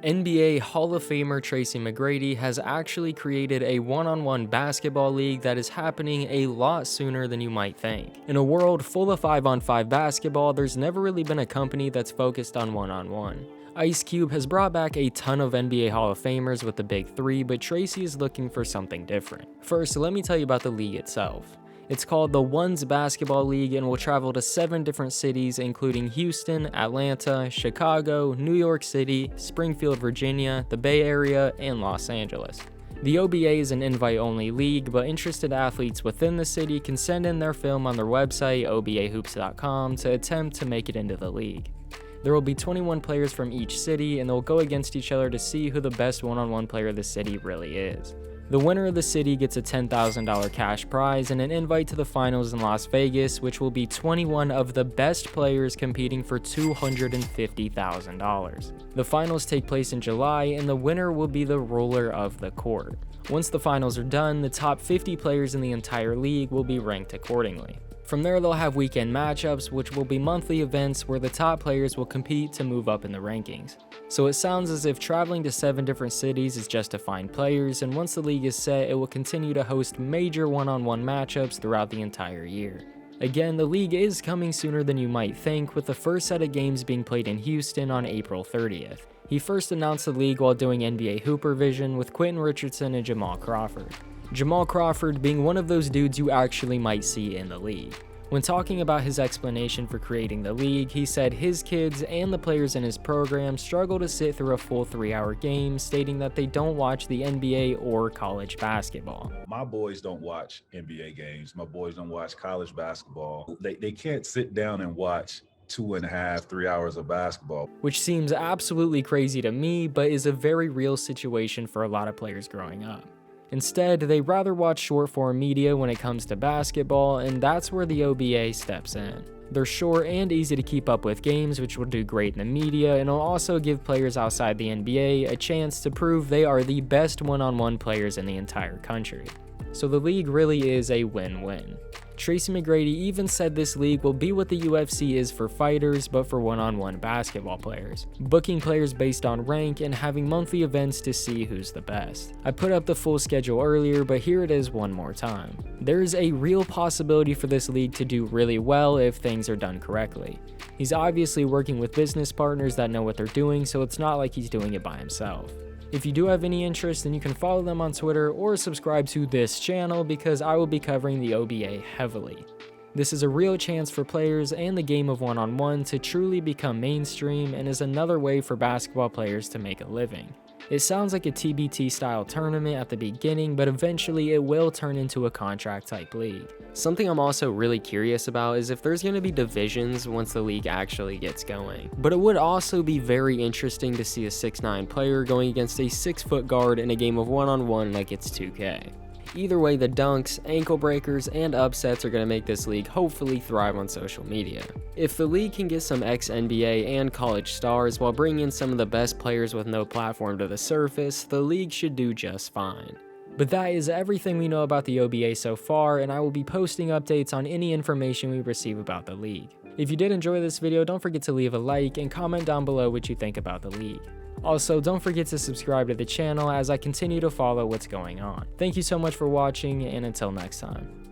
NBA Hall of Famer Tracy McGrady has actually created a one-on-one basketball league that is happening a lot sooner than you might think. In a world full of 5-on-5 basketball, there's never really been a company that's focused on one-on-one. Ice Cube has brought back a ton of NBA Hall of Famers with the big three, but Tracy is looking for something different. First, let me tell you about the league itself. It's called the Ones Basketball League and will travel to 7 different cities, including Houston, Atlanta, Chicago, New York City, Springfield, Virginia, the Bay Area, and Los Angeles. The OBA is an invite-only league, but interested athletes within the city can send in their film on their website, obahoops.com, to attempt to make it into the league. There will be 21 players from each city, and they'll go against each other to see who the best one-on-one player of the city really is. The winner of the city gets a $10,000 cash prize and an invite to the finals in Las Vegas, which will be 21 of the best players competing for $250,000. The finals take place in July, and the winner will be the ruler of the court. Once the finals are done, the top 50 players in the entire league will be ranked accordingly. From there, they'll have weekend matchups, which will be monthly events where the top players will compete to move up in the rankings. So it sounds as if traveling to 7 different cities is just to find players, and once the league is set, it will continue to host major one-on-one matchups throughout the entire year. Again, the league is coming sooner than you might think, with the first set of games being played in Houston on April 30th. He first announced the league while doing NBA Hooper Vision with Quentin Richardson and Jamal Crawford. Jamal Crawford being one of those dudes you actually might see in the league. When talking about his explanation for creating the league, he said his kids and the players in his program struggle to sit through a full 3-hour game, stating that they don't watch the NBA or college basketball. My boys don't watch NBA games. My boys don't watch college basketball. They can't sit down and watch 2.5, 3 hours of basketball. Which seems absolutely crazy to me, but is a very real situation for a lot of players growing up. Instead, they rather watch short-form media when it comes to basketball, and that's where the OBA steps in. They're short and easy to keep up with games, which will do great in the media, and will also give players outside the NBA a chance to prove they are the best one-on-one players in the entire country. So the league really is a win-win. Tracy McGrady even said this league will be what the UFC is for fighters, but for one-on-one basketball players, booking players based on rank and having monthly events to see who's the best. I put up the full schedule earlier, but here it is one more time. There is a real possibility for this league to do really well if things are done correctly. He's obviously working with business partners that know what they're doing, so it's not like he's doing it by himself. If you do have any interest, then you can follow them on Twitter or subscribe to this channel because I will be covering the OBA heavily. This is a real chance for players and the game of one-on-one to truly become mainstream and is another way for basketball players to make a living. It sounds like a TBT style tournament at the beginning, but eventually it will turn into a contract type league. Something I'm also really curious about is if there's going to be divisions once the league actually gets going. But it would also be very interesting to see a 6'9" player going against a 6-foot guard in a game of one-on-one like it's 2K. Either way, the dunks, ankle breakers, and upsets are going to make this league hopefully thrive on social media. If the league can get some ex-NBA and college stars while bringing in some of the best players with no platform to the surface, the league should do just fine. But that is everything we know about the OBA so far, and I will be posting updates on any information we receive about the league. If you did enjoy this video, don't forget to leave a like and comment down below what you think about the league. Also, don't forget to subscribe to the channel as I continue to follow what's going on. Thank you so much for watching, and until next time.